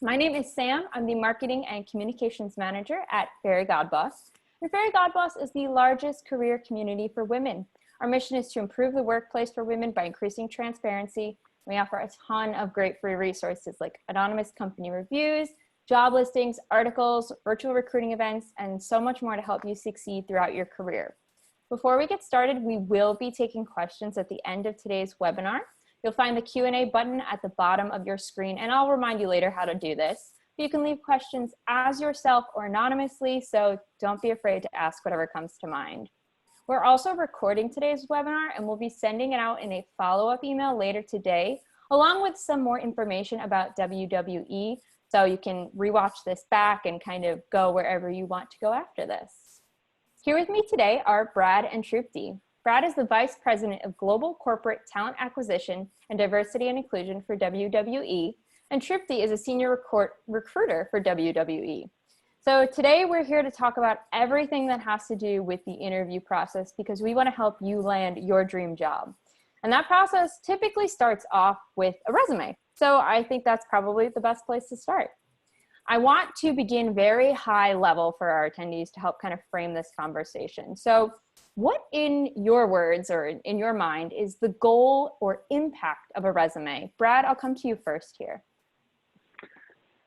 My name is Sam. I'm the Marketing and Communications Manager at Fairygodboss. And Fairygodboss is the largest career community for women. Our mission is to improve the workplace for women by increasing transparency. We offer a ton of great free resources like anonymous company reviews, job listings, articles, virtual recruiting events, and so much more to help you succeed throughout your career. Before we get started, we will be taking questions at the end of today's webinar. You'll find the Q&A button at the bottom of your screen, and I'll remind you later how to do this. You can leave questions as yourself or anonymously, so don't be afraid to ask whatever comes to mind. We're also recording today's webinar, and we'll be sending it out in a follow-up email later today, along with some more information about WWE, so you can rewatch this back and kind of go wherever you want to go after this. Here with me today are Brad and Trupti. Brad is the Vice President of Global Corporate Talent Acquisition and Diversity and Inclusion for WWE, and Trupti is a Senior Recruiter for WWE. So today we're here to talk about everything that has to do with the interview process because we want to help you land your dream job. And that process typically starts off with a resume. So I think that's probably the best place to start. I want to begin very high level for our attendees to help kind of frame this conversation. So what, in your words or in your mind, is the goal or impact of a resume? Brad, I'll come to you first here.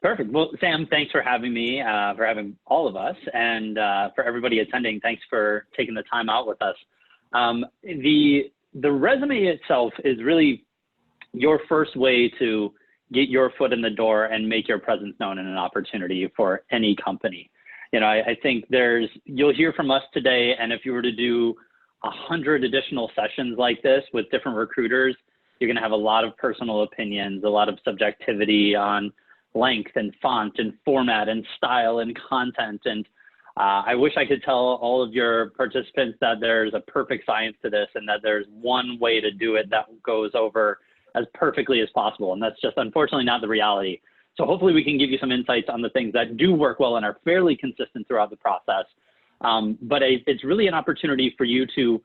Perfect. Well, Sam, thanks for having me, for having all of us, and for everybody attending, thanks for taking the time out with us. The resume itself is really your first way to get your foot in the door and make your presence known in an opportunity for any company. You know, I think you'll hear from us today, and if you were to do 100 additional sessions like this with different recruiters, you're gonna have a lot of personal opinions, a lot of subjectivity on length and font and format and style and content. And I wish I could tell all of your participants that there's a perfect science to this and that there's one way to do it that goes over as perfectly as possible. And that's just unfortunately not the reality. So hopefully we can give you some insights on the things that do work well and are fairly consistent throughout the process. But it's really an opportunity for you to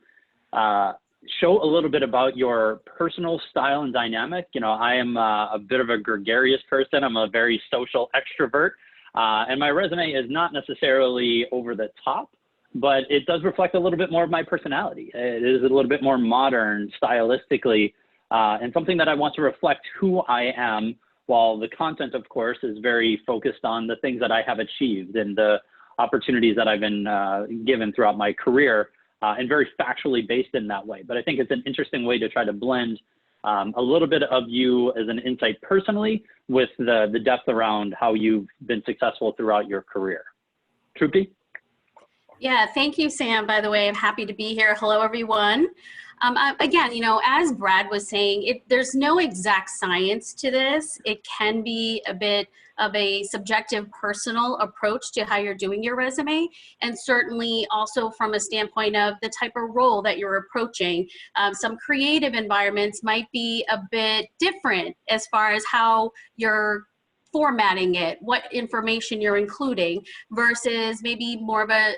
show a little bit about your personal style and dynamic. You know, I am a bit of a gregarious person. I'm a very social extrovert. And my resume is not necessarily over the top, but it does reflect a little bit more of my personality. It is a little bit more modern stylistically, and something that I want to reflect who I am, while the content, of course, is very focused on the things that I have achieved and the opportunities that I've been given throughout my career, and very factually based in that way. But I think it's an interesting way to try to blend a little bit of you as an insight personally with the depth around how you've been successful throughout your career. Trupti? Yeah, thank you, Sam, by the way. I'm happy to be here. Hello, everyone. Again, you know, as Brad was saying, there's no exact science to this. It can be a bit of a subjective, personal approach to how you're doing your resume, and certainly also from a standpoint of the type of role that you're approaching. Some creative environments might be a bit different as far as how you're formatting it, what information you're including, versus maybe more of a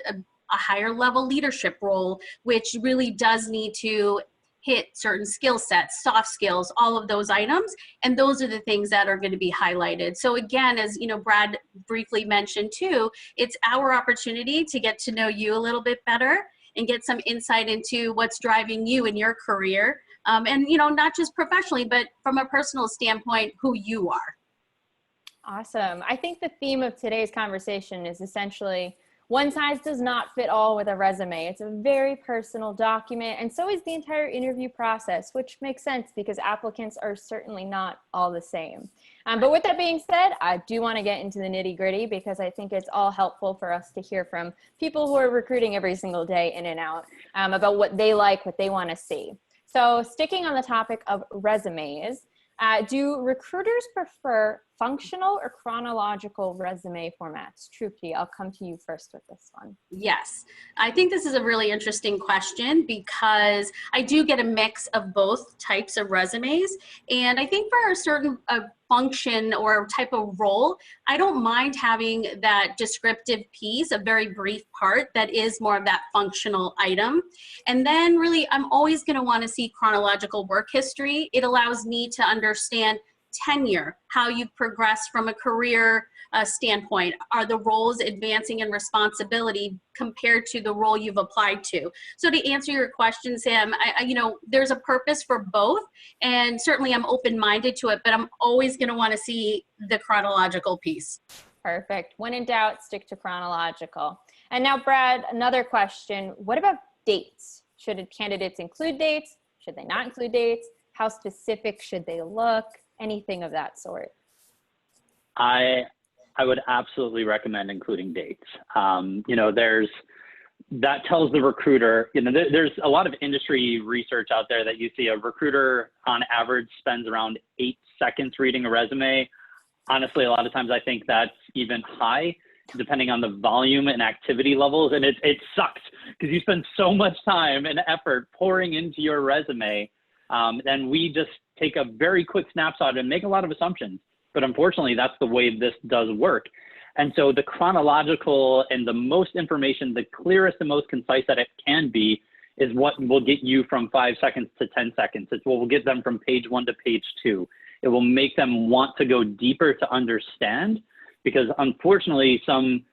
higher level leadership role, which really does need to hit certain skill sets, soft skills, all of those items. And those are the things that are going to be highlighted. So again, as you know, Brad briefly mentioned too, it's our opportunity to get to know you a little bit better and get some insight into what's driving you in your career. And you know, not just professionally, but from a personal standpoint, who you are. Awesome. I think the theme of today's conversation is essentially one size does not fit all with a resume. It's a very personal document, and so is the entire interview process, which makes sense because applicants are certainly not all the same. But with that being said, I do want to get into the nitty-gritty because I think it's all helpful for us to hear from people who are recruiting every single day in and out about what they like, what they want to see. So sticking on the topic of resumes, do recruiters prefer functional or chronological resume formats? Trupti, I'll come to you first with this one. Yes, I think this is a really interesting question because I do get a mix of both types of resumes. And I think for a certain function or type of role, I don't mind having that descriptive piece, a very brief part that is more of that functional item. And then really, I'm always going to want to see chronological work history. It allows me to understand tenure, how you've progressed from a career standpoint. Are the roles advancing in responsibility compared to the role you've applied to? So to answer your question, Sam, there's a purpose for both, and certainly I'm open-minded to it, but I'm always going to want to see the chronological piece. Perfect. When in doubt, stick to chronological. And now, Brad, another question. What about dates? Should candidates include dates? Should they not include dates? How specific should they look? Anything of that sort? I would absolutely recommend including dates. That tells the recruiter, there's a lot of industry research out there that you see a recruiter on average spends around 8 seconds reading a resume. Honestly, a lot of times I think that's even high, depending on the volume and activity levels. And it sucks because you spend so much time and effort pouring into your resume. And we just take a very quick snapshot and make a lot of assumptions. But unfortunately, that's the way this does work. And so the chronological and the most information, the clearest and most concise that it can be, is what will get you from 5 seconds to 10 seconds. It's what will get them from page 1 to page 2. It will make them want to go deeper to understand, because unfortunately, some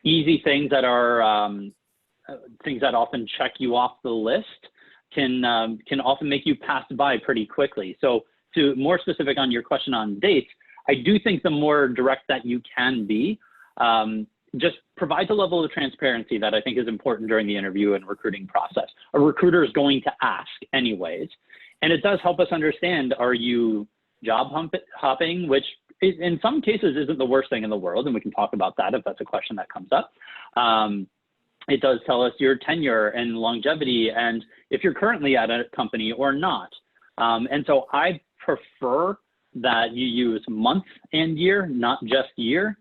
easy things that are things that often check you off the list can often make you pass by pretty quickly. So to more specific on your question on dates, I do think the more direct that you can be, just provides a level of transparency that I think is important during the interview and recruiting process. A recruiter is going to ask anyways, and it does help us understand, are you job hopping, which in some cases isn't the worst thing in the world, and we can talk about that if that's a question that comes up. It does tell us your tenure and longevity and if you're currently at a company or not. And so I prefer that you use month and year, not just year.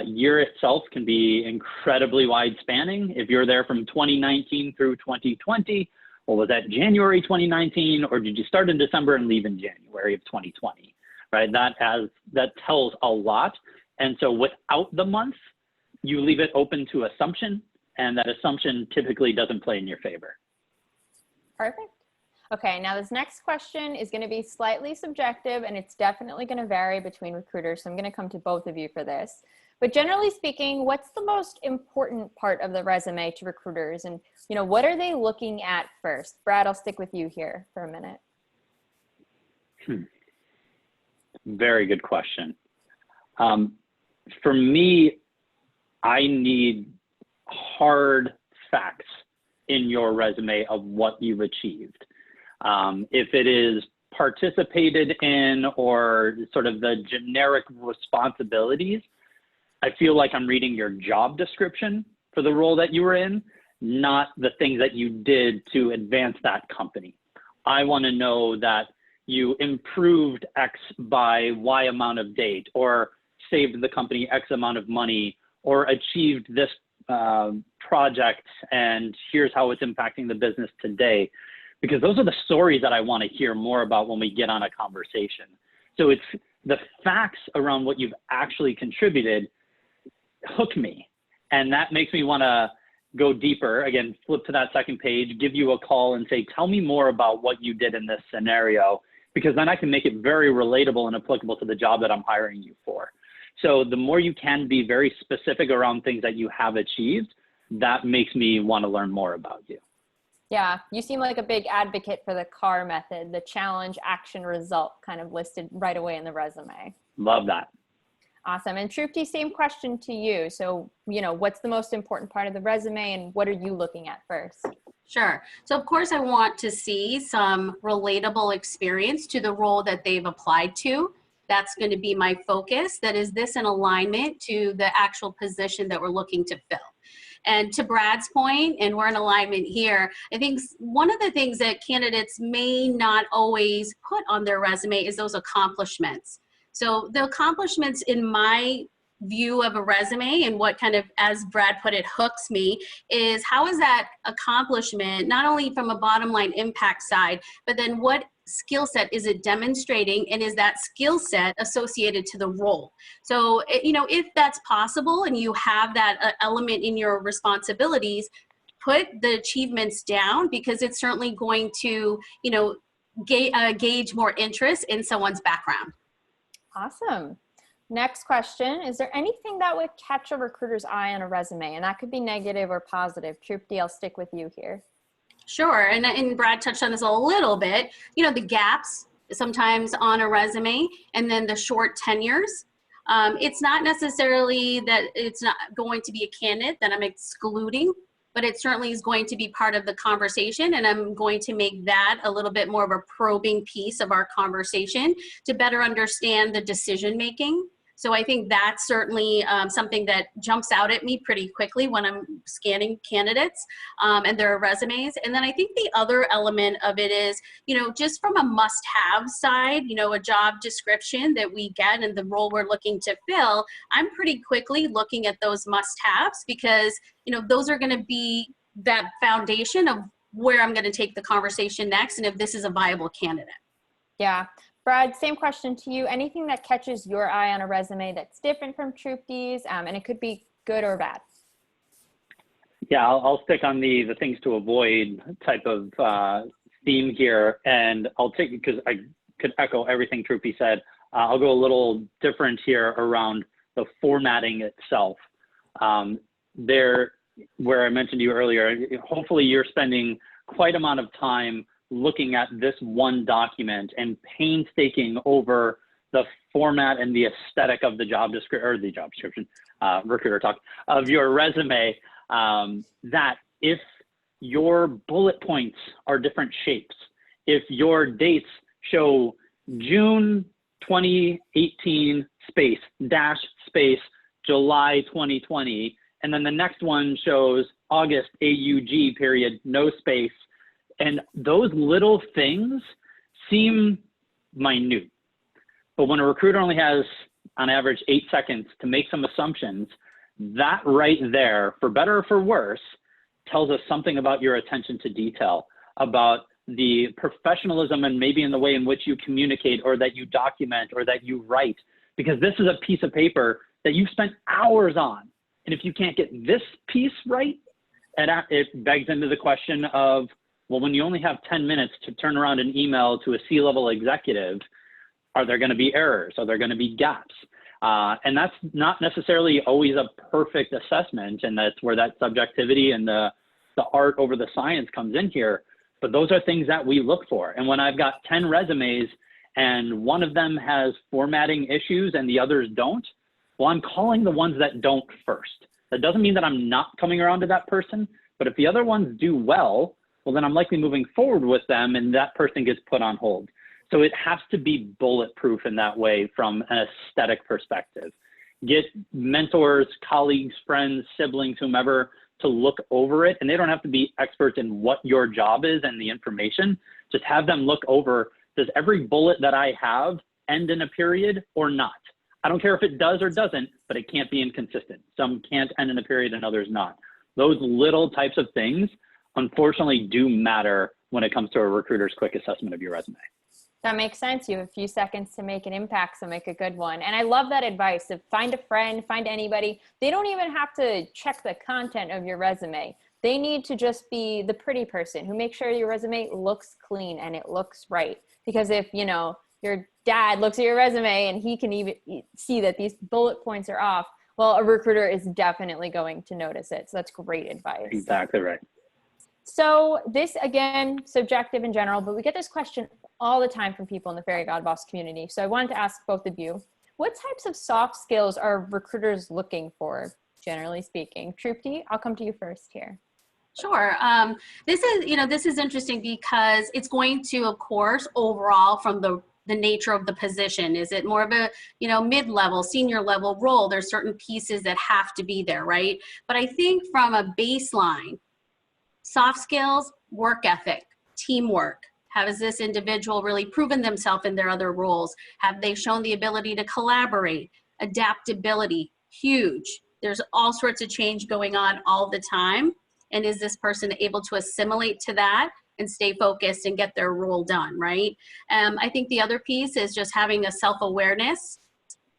Year itself can be incredibly wide spanning. If you're there from 2019 through 2020, well, was that January 2019, or did you start in December and leave in January of 2020, right? That tells a lot. And so without the month, you leave it open to assumption, and that assumption typically doesn't play in your favor. Perfect. Okay, now this next question is going to be slightly subjective, and it's definitely going to vary between recruiters. So I'm going to come to both of you for this. But generally speaking, what's the most important part of the resume to recruiters? And, what are they looking at first? Brad, I'll stick with you here for a minute. Very good question. For me, I need hard facts in your resume of what you've achieved. If it is participated in or sort of the generic responsibilities, I feel like I'm reading your job description for the role that you were in, not the things that you did to advance that company. I want to know that you improved X by Y amount of date, or saved the company X amount of money, or achieved this project, and here's how it's impacting the business today. Because those are the stories that I want to hear more about when we get on a conversation. So it's the facts around what you've actually contributed hook me. And that makes me want to go deeper. Again, flip to that second page, give you a call and say, tell me more about what you did in this scenario, because then I can make it very relatable and applicable to the job that I'm hiring you for. So the more you can be very specific around things that you have achieved, that makes me want to learn more about you. Yeah, you seem like a big advocate for the CAR method, the challenge, action, result, kind of listed right away in the resume. Love that. Awesome. And Trupti, same question to you. So, what's the most important part of the resume, and what are you looking at first? Sure. So of course I want to see some relatable experience to the role that they've applied to. That's going to be my focus. That is this in alignment to the actual position that we're looking to fill. And to Brad's point, and we're in alignment here, I think one of the things that candidates may not always put on their resume is those accomplishments. So the accomplishments in my view of a resume, and what kind of, as Brad put it, hooks me, is how is that accomplishment, not only from a bottom line impact side, but then what skill set is it demonstrating, and is that skill set associated to the role? So, if that's possible and you have that element in your responsibilities, put the achievements down, because it's certainly going to, gauge more interest in someone's background. Awesome. Next question. Is there anything that would catch a recruiter's eye on a resume? And that could be negative or positive. Troop D, I'll stick with you here. Sure, and Brad touched on this a little bit. You know, the gaps sometimes on a resume, and then the short tenures. It's not necessarily that it's not going to be a candidate that I'm excluding, but it certainly is going to be part of the conversation, and I'm going to make that a little bit more of a probing piece of our conversation to better understand the decision making. So I think that's certainly something that jumps out at me pretty quickly when I'm scanning candidates and their resumes. And then I think the other element of it is, you know, just from a must-have side, you know, a job description that we get and the role we're looking to fill, I'm pretty quickly looking at those must-haves because, you know, those are going to be that foundation of where I'm going to take the conversation next and if this is a viable candidate. Yeah. Brad, same question to you. Anything that catches your eye on a resume that's different from Troop D's, and it could be good or bad? Yeah, I'll stick on the things to avoid type of theme here, and I'll take, because I could echo everything Troop D said, I'll go a little different here around the formatting itself. Where I mentioned to you earlier, hopefully you're spending quite amount of time looking at this one document and painstaking over the format and the aesthetic of the job description, recruiter talk, of your resume, that if your bullet points are different shapes, if your dates show June 2018 space dash space July 2020, and then the next one shows August AUG period, no space, and those little things seem minute. But when a recruiter only has, on average, 8 seconds to make some assumptions, that right there, for better or for worse, tells us something about your attention to detail, about the professionalism and maybe in the way in which you communicate or that you document or that you write. Because this is a piece of paper that you've spent hours on. And if you can't get this piece right, it begs into the question of, well, when you only have 10 minutes to turn around an email to a C-level executive, are there going to be errors? Are there going to be gaps? And that's not necessarily always a perfect assessment, and that's where that subjectivity and the art over the science comes in here. But those are things that we look for. And when I've got 10 resumes and one of them has formatting issues and the others don't, well, I'm calling the ones that don't first. That doesn't mean that I'm not coming around to that person, but if the other ones do well, well, then I'm likely moving forward with them and that person gets put on hold. So it has to be bulletproof in that way from an aesthetic perspective. Get mentors, colleagues, friends, siblings, whomever to look over it. And they don't have to be experts in what your job is and the information. Just have them look over, does every bullet that I have end in a period or not? I don't care if it does or doesn't, but it can't be inconsistent. Some can't end in a period and others not. Those little types of things unfortunately do matter when it comes to a recruiter's quick assessment of your resume. That makes sense. You have a few seconds to make an impact, so make a good one. And I love that advice of find a friend, find anybody. They don't even have to check the content of your resume. They need to just be the pretty person who makes sure your resume looks clean and it looks right. Because if, you know, your dad looks at your resume and he can even see that these bullet points are off, well, a recruiter is definitely going to notice it. So that's great advice. Exactly right. So this, again, subjective in general, but we get this question all the time from people in the Fairygodboss community. So I wanted to ask both of you, what types of soft skills are recruiters looking for, generally speaking? Trupti, I'll come to you first here. Sure. This is interesting because it's going to, of course, overall from the nature of the position. Is it more of a, mid-level, senior level role? There's certain pieces that have to be there, right? But I think from a baseline, soft skills, work ethic, teamwork. Has this individual really proven themselves in their other roles? Have they shown the ability to collaborate? Adaptability, huge. There's all sorts of change going on all the time. And is this person able to assimilate to that and stay focused and get their role done, right? I think the other piece is just having a self-awareness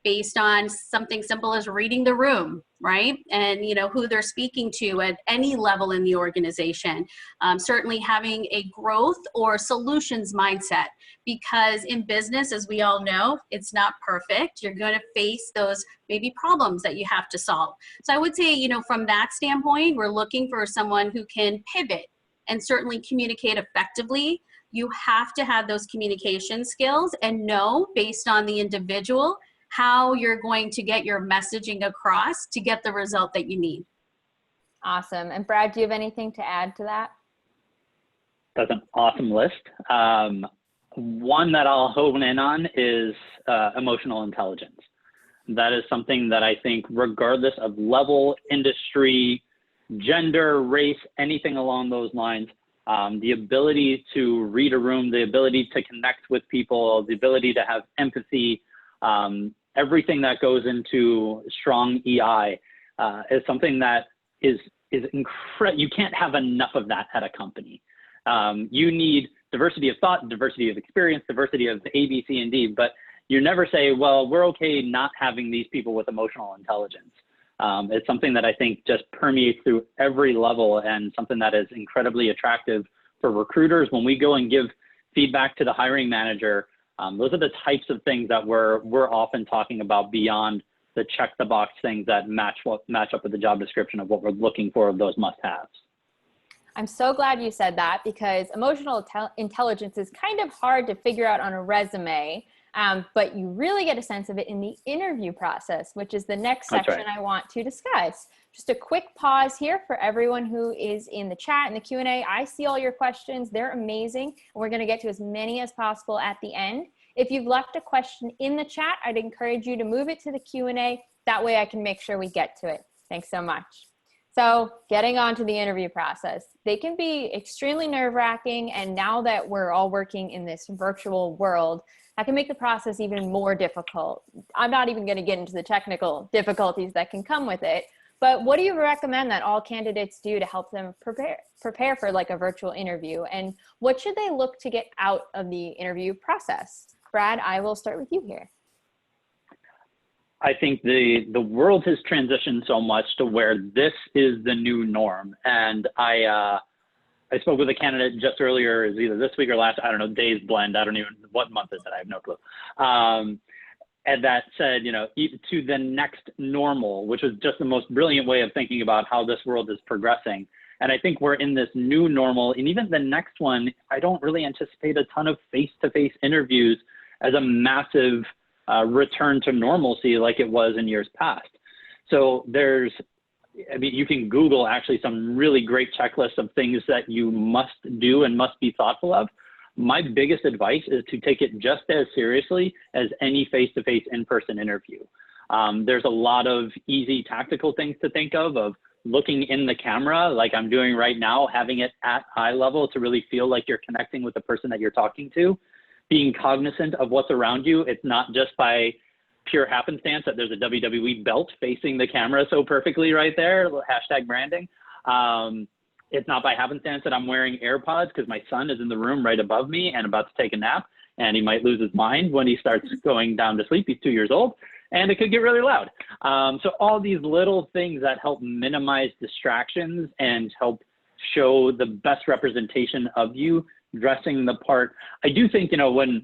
based on something simple as reading the room, right? And who they're speaking to at any level in the organization. Certainly having a growth or solutions mindset, because in business, as we all know, it's not perfect. You're going to face those maybe problems that you have to solve. So I would say, from that standpoint, we're looking for someone who can pivot and certainly communicate effectively. You have to have those communication skills and know, based on the individual, how you're going to get your messaging across to get the result that you need. Awesome. And Brad, do you have anything to add to that? That's an awesome list. One that I'll hone in on is emotional intelligence. That is something that I think, regardless of level, industry, gender, race, anything along those lines, the ability to read a room, the ability to connect with people, the ability to have empathy, everything that goes into strong EI is something that is incredible. You can't have enough of that at a company. You need diversity of thought, diversity of experience, diversity of A, B, C, and D, but you never say, well, we're okay not having these people with emotional intelligence. It's something that I think just permeates through every level, and something that is incredibly attractive for recruiters. When we go and give feedback to the hiring manager, those are the types of things that we're often talking about beyond the check the box things that match up with the job description of what we're looking for of those must-haves. I'm so glad you said that, because emotional intelligence is kind of hard to figure out on a resume, but you really get a sense of it in the interview process, which is the next section I want to discuss. Just a quick pause here for everyone who is in the chat and the Q&A. I see all your questions. They're amazing. And we're going to get to as many as possible at the end. If you've left a question in the chat, I'd encourage you to move it to the Q&A. That way I can make sure we get to it. Thanks so much. So getting on to the interview process, they can be extremely nerve-wracking. And now that we're all working in this virtual world, that can make the process even more difficult. I'm not even going to get into the technical difficulties that can come with it. But what do you recommend that all candidates do to help them prepare for like a virtual interview? And what should they look to get out of the interview process? Brad, I will start with you here. I think the world has transitioned so much to where this is the new norm. And I spoke with a candidate just earlier, is either this week or last, I don't know, days blend. I don't even, what month is it? I have no clue. And that said, to the next normal, which was just the most brilliant way of thinking about how this world is progressing. And I think we're in this new normal, and even the next one, I don't really anticipate a ton of face-to-face interviews as a massive return to normalcy like it was in years past. So you can Google actually some really great checklists of things that you must do and must be thoughtful of. My biggest advice is to take it just as seriously as any face-to-face in-person interview. There's a lot of easy tactical things to think of looking in the camera like I'm doing right now, having it at eye level to really feel like you're connecting with the person that you're talking to, being cognizant of what's around you. It's not just by pure happenstance that there's a WWE belt facing the camera so perfectly right there, hashtag branding. It's not by happenstance that I'm wearing AirPods because my son is in the room right above me and about to take a nap, and he might lose his mind when he starts going down to sleep. He's 2 years old, and it could get really loud. So all these little things that help minimize distractions and help show the best representation of you, dressing the part. I do think, when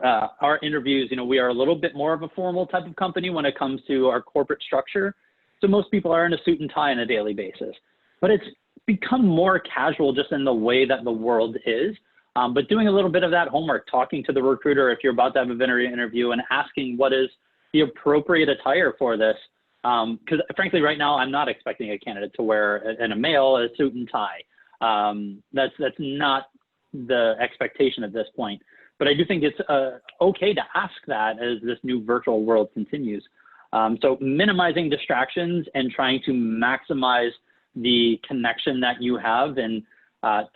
our interviews, we are a little bit more of a formal type of company when it comes to our corporate structure. So most people are in a suit and tie on a daily basis, but it's become more casual just in the way that the world is. But doing a little bit of that homework, talking to the recruiter if you're about to have a veterinary interview, and asking what is the appropriate attire for this. Because frankly, right now, I'm not expecting a candidate to wear, and a male, a suit and tie. That's not the expectation at this point. But I do think it's okay to ask that as this new virtual world continues. So minimizing distractions and trying to maximize the connection that you have, and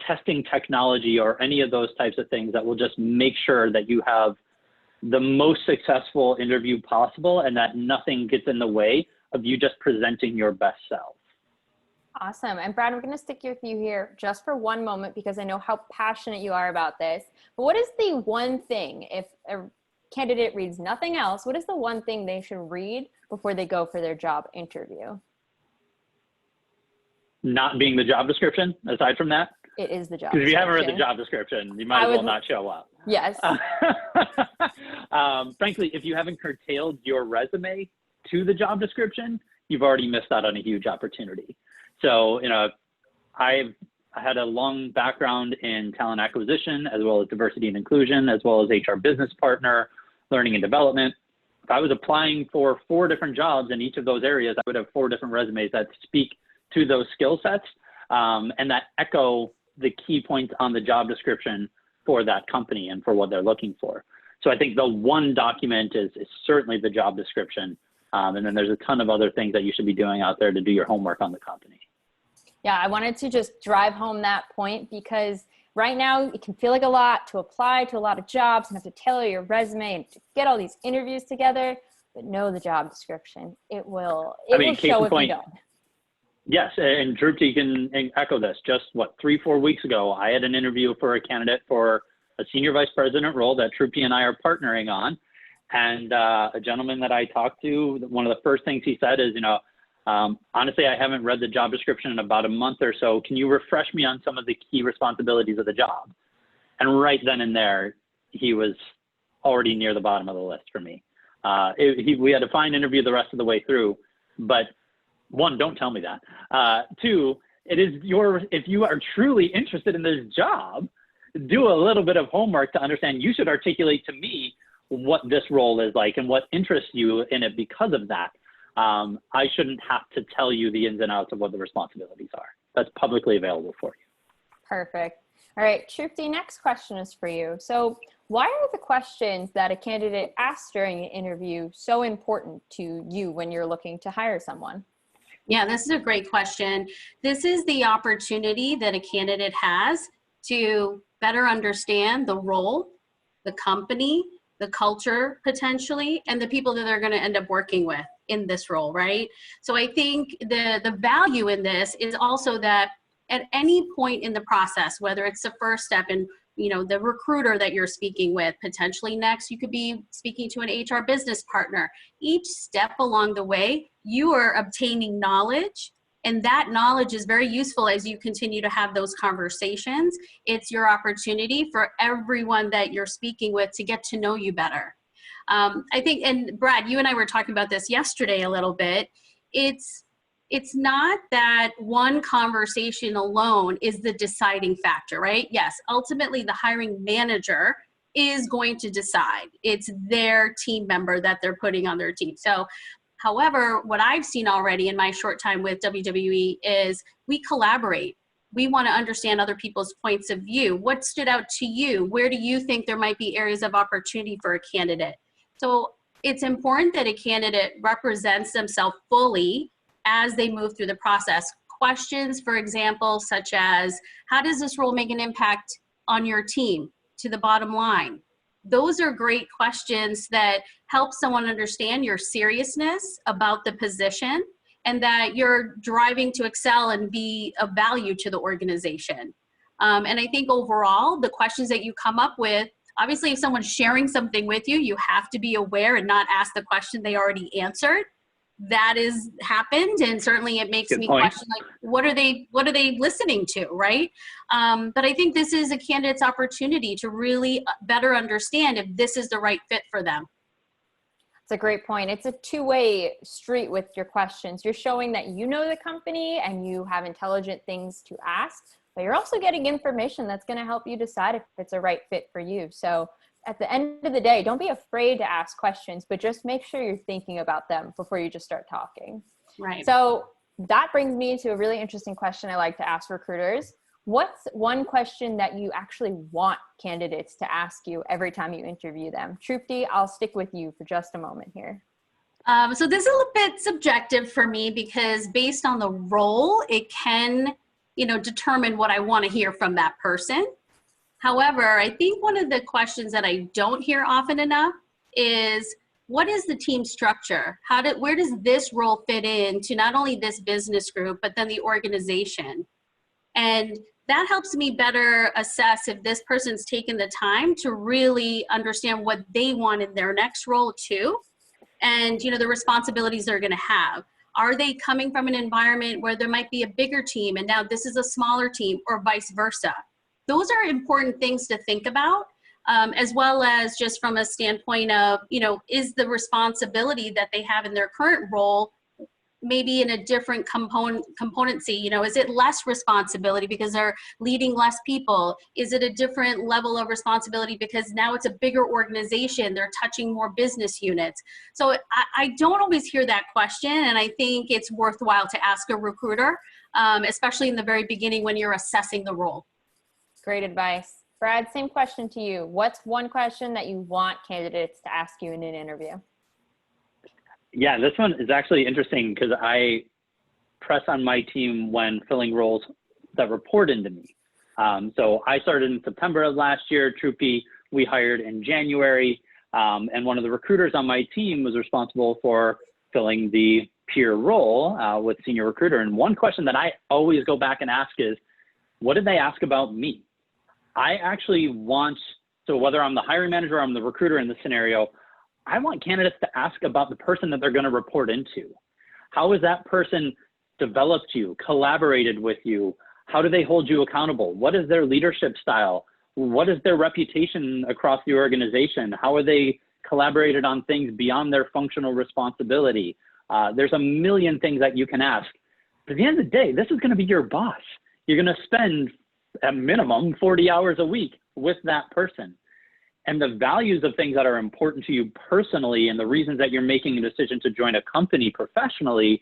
testing technology or any of those types of things that will just make sure that you have the most successful interview possible, and that nothing gets in the way of you just presenting your best self. Awesome. And Brad, we're going to stick with you here just for one moment, because I know how passionate you are about this. But what is the one thing, if a candidate reads nothing else, what is the one thing they should read before they go for their job interview? Not being the job description, aside from that? It is the job description. Because if you haven't read the job description, you might as well not show up. Yes. Frankly, if you haven't curtailed your resume to the job description, you've already missed out on a huge opportunity. So, I've had a long background in talent acquisition, as well as diversity and inclusion, as well as HR business partner, learning and development. If I was applying for 4 different jobs in each of those areas, I would have 4 different resumes that speak to those skill sets and that echo the key points on the job description for that company and for what they're looking for. So I think the one document is certainly the job description. And then there's a ton of other things that you should be doing out there to do your homework on the company. Yeah, I wanted to just drive home that point because right now it can feel like a lot to apply to a lot of jobs and have to tailor your resume and to get all these interviews together, but know the job description. It will show if you don't. Yes, and Drupti can echo this. Just 3-4 weeks ago, I had an interview for a candidate for a senior vice president role that Drupti and I are partnering on. And a gentleman that I talked to, one of the first things he said is, honestly, I haven't read the job description in about a month or so. Can you refresh me on some of the key responsibilities of the job? And right then and there, he was already near the bottom of the list for me. We had a fine interview the rest of the way through, but 1, don't tell me that. 2, if you are truly interested in this job, do a little bit of homework to understand. You should articulate to me what this role is like and what interests you in it because of that. I shouldn't have to tell you the ins and outs of what the responsibilities are. That's publicly available for you. Perfect. All right, Trupti, next question is for you. So why are the questions that a candidate asks during an interview so important to you when you're looking to hire someone? Yeah, this is a great question. This is the opportunity that a candidate has to better understand the role, the company, the culture potentially, and the people that they're going to end up working with in this role, right? So I think the value in this is also that at any point in the process, whether it's the first step in the recruiter that you're speaking with, potentially next you could be speaking to an HR business partner. Each step along the way, you are obtaining knowledge, and that knowledge is very useful as you continue to have those conversations. It's your opportunity for everyone that you're speaking with to get to know you better. I think, and Brad, you and I were talking about this yesterday a little bit. It's not that one conversation alone is the deciding factor, right? Yes, ultimately the hiring manager is going to decide. It's their team member that they're putting on their team. So, however, what I've seen already in my short time with WWE is we collaborate. We want to understand other people's points of view. What stood out to you? Where do you think there might be areas of opportunity for a candidate? So it's important that a candidate represents themselves fully as they move through the process. Questions, for example, such as, how does this role make an impact on your team to the bottom line? Those are great questions that help someone understand your seriousness about the position and that you're driving to excel and be of value to the organization. And I think overall, the questions that you come up with, obviously if someone's sharing something with you, you have to be aware and not ask the question they already answered. That is happened, and certainly it makes me question, like, what are they listening to, right? But I think this is a candidate's opportunity to really better understand if this is the right fit for them. It's a great point. It's a two-way street with your questions. You're showing that you know the company and you have intelligent things to ask, but you're also getting information that's going to help you decide if it's a right fit for you. So at the end of the day, don't be afraid to ask questions, but just make sure you're thinking about them before you just start talking. Right. So that brings me to a really interesting question I like to ask recruiters. What's one question that you actually want candidates to ask you every time you interview them? Trupti, I'll stick with you for just a moment here. So this is a little bit subjective for me because based on the role, it can, determine what I want to hear from that person. However, I think one of the questions that I don't hear often enough is, what is the team structure? Where does this role fit in to not only this business group, but then the organization? And that helps me better assess if this person's taken the time to really understand what they want in their next role too, and the responsibilities they're going to have. Are they coming from an environment where there might be a bigger team and now this is a smaller team, or vice versa? Those are important things to think about, as well as just from a standpoint of, is the responsibility that they have in their current role maybe in a different componency? Is it less responsibility because they're leading less people? Is it a different level of responsibility because now it's a bigger organization, they're touching more business units? So I don't always hear that question, and I think it's worthwhile to ask a recruiter, especially in the very beginning when you're assessing the role. Great advice. Brad, same question to you. What's one question that you want candidates to ask you in an interview? Yeah, this one is actually interesting because I press on my team when filling roles that report into me. So I started in September of last year. Troopy, we hired in January. And one of the recruiters on my team was responsible for filling the peer role with senior recruiter. And one question that I always go back and ask is, what did they ask about me? I actually want, so whether I'm the hiring manager or I'm the recruiter in this scenario, I want candidates to ask about the person that they're going to report into. How has that person developed you, collaborated with you? How do they hold you accountable? What is their leadership style? What is their reputation across the organization? How are they collaborated on things beyond their functional responsibility? There's a million things that you can ask. But at the end of the day, this is going to be your boss. You're going to spend at minimum 40 hours a week with that person. And the values of things that are important to you personally and the reasons that you're making a decision to join a company professionally,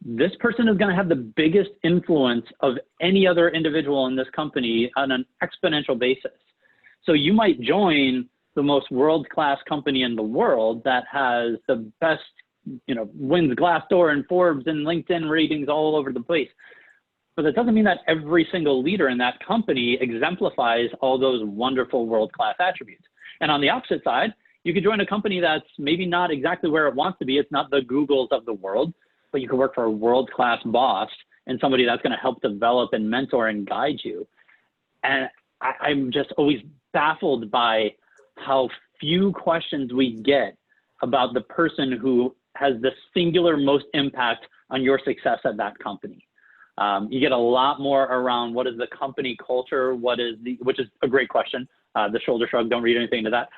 this person is going to have the biggest influence of any other individual in this company on an exponential basis. So you might join the most world-class company in the world that has the best, wins Glassdoor and Forbes and LinkedIn ratings all over the place. But that doesn't mean that every single leader in that company exemplifies all those wonderful world-class attributes. And on the opposite side, you could join a company that's maybe not exactly where it wants to be. It's not the Googles of the world, but you could work for a world-class boss and somebody that's going to help develop and mentor and guide you. And I'm just always baffled by how few questions we get about the person who has the singular most impact on your success at that company. You get a lot more around what is the company culture, which is a great question. The shoulder shrug, don't read anything into that.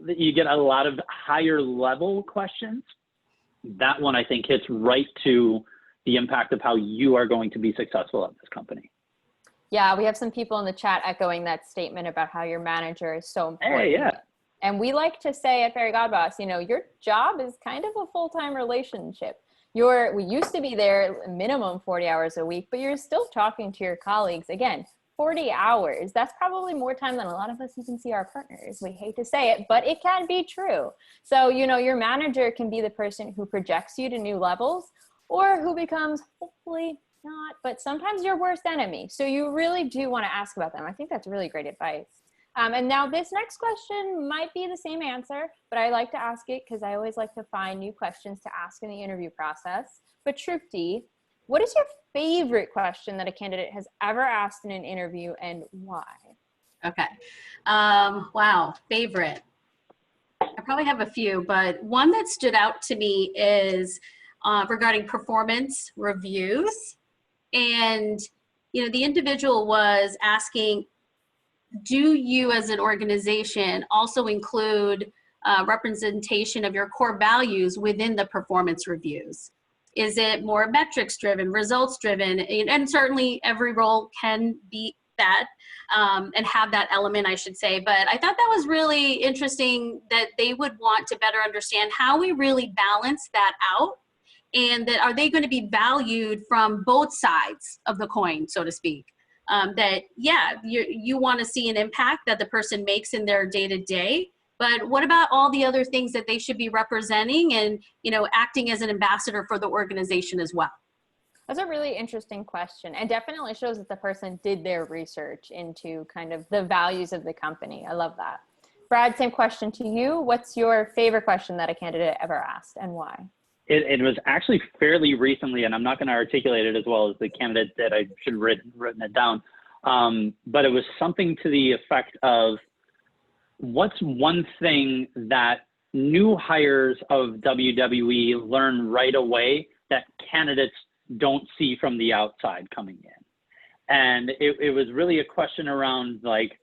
You get a lot of higher level questions. That one I think hits right to the impact of how you are going to be successful at this company. Yeah, we have some people in the chat echoing that statement about how your manager is so important. Hey, yeah. And we like to say at Fairygodboss, your job is kind of a full-time relationship. We used to be there minimum 40 hours a week, but you're still talking to your colleagues. Again, 40 hours, that's probably more time than a lot of us even see our partners. We hate to say it, but it can be true. So, your manager can be the person who projects you to new levels or who becomes, hopefully not, but sometimes your worst enemy. So you really do want to ask about them. I think that's really great advice. And now this next question might be the same answer, but I like to ask it because I always like to find new questions to ask in the interview process. But Trupti, what is your favorite question that a candidate has ever asked in an interview and why? Okay. Wow, favorite. I probably have a few, but one that stood out to me is regarding performance reviews. And, the individual was asking, do you as an organization also include representation of your core values within the performance reviews? Is it more metrics driven, results driven? And certainly every role can be that and have that element, I should say. But I thought that was really interesting that they would want to better understand how we really balance that out, and that are they going to be valued from both sides of the coin, so to speak. That, yeah, you want to see an impact that the person makes in their day-to-day, but what about all the other things that they should be representing and, acting as an ambassador for the organization as well? That's a really interesting question, and definitely shows that the person did their research into kind of the values of the company. I love that. Brad, same question to you. What's your favorite question that a candidate ever asked and why? It was actually fairly recently, and I'm not going to articulate it as well as the candidate did. I should have written it down. But it was something to the effect of, what's one thing that new hires of WWE learn right away that candidates don't see from the outside coming in? And it was really a question around, like,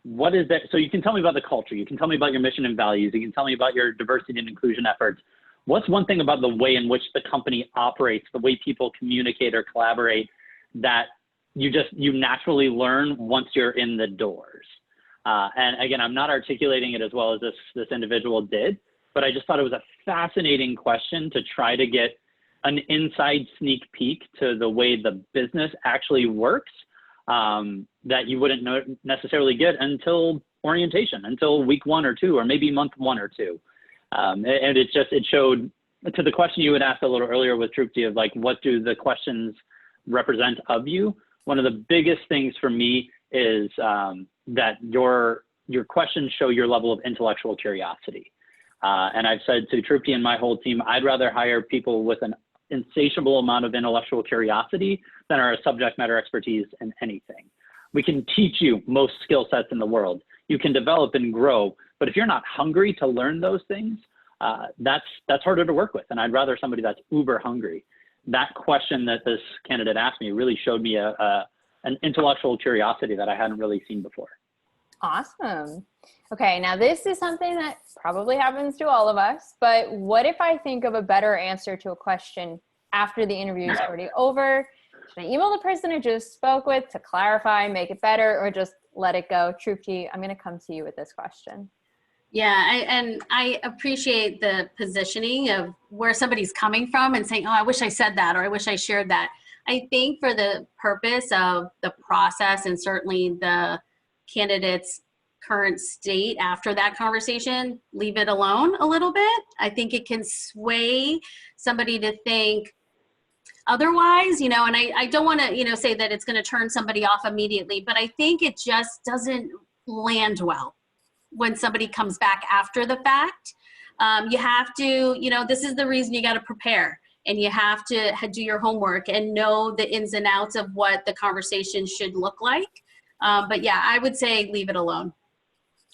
what is that? So you can tell me about the culture. You can tell me about your mission and values. You can tell me about your diversity and inclusion efforts. What's one thing about the way in which the company operates, the way people communicate or collaborate, that you naturally learn once you're in the doors? And again, I'm not articulating it as well as this individual did, but I just thought it was a fascinating question to try to get an inside sneak peek to the way the business actually works, that you wouldn't necessarily get until orientation, until week 1 or 2, or maybe month 1 or 2. And it showed, to the question you had asked a little earlier with Trupti of, like, what do the questions represent of you? One of the biggest things for me is that your questions show your level of intellectual curiosity. And I've said to Trupti and my whole team, I'd rather hire people with an insatiable amount of intellectual curiosity than our subject matter expertise in anything. We can teach you most skill sets in the world. You can develop and grow, but if you're not hungry to learn those things, that's harder to work with. And I'd rather somebody that's uber hungry. That question that this candidate asked me really showed me an intellectual curiosity that I hadn't really seen before. Awesome. Okay, now this is something that probably happens to all of us, but what if I think of a better answer to a question after the interview is already over? Should I email the person I just spoke with to clarify, make it better, or just let it go? Trupti, I'm going to come to you with this question. Yeah, and I appreciate the positioning of where somebody's coming from and saying, oh, I wish I said that, or I wish I shared that. I think for the purpose of the process and certainly the candidate's current state after that conversation, leave it alone a little bit. I think it can sway somebody to think otherwise, and I don't want to, say that it's going to turn somebody off immediately, but I think it just doesn't land well when somebody comes back after the fact. You have to, this is the reason you got to prepare, and you have to do your homework and know the ins and outs of what the conversation should look like. But yeah, I would say leave it alone.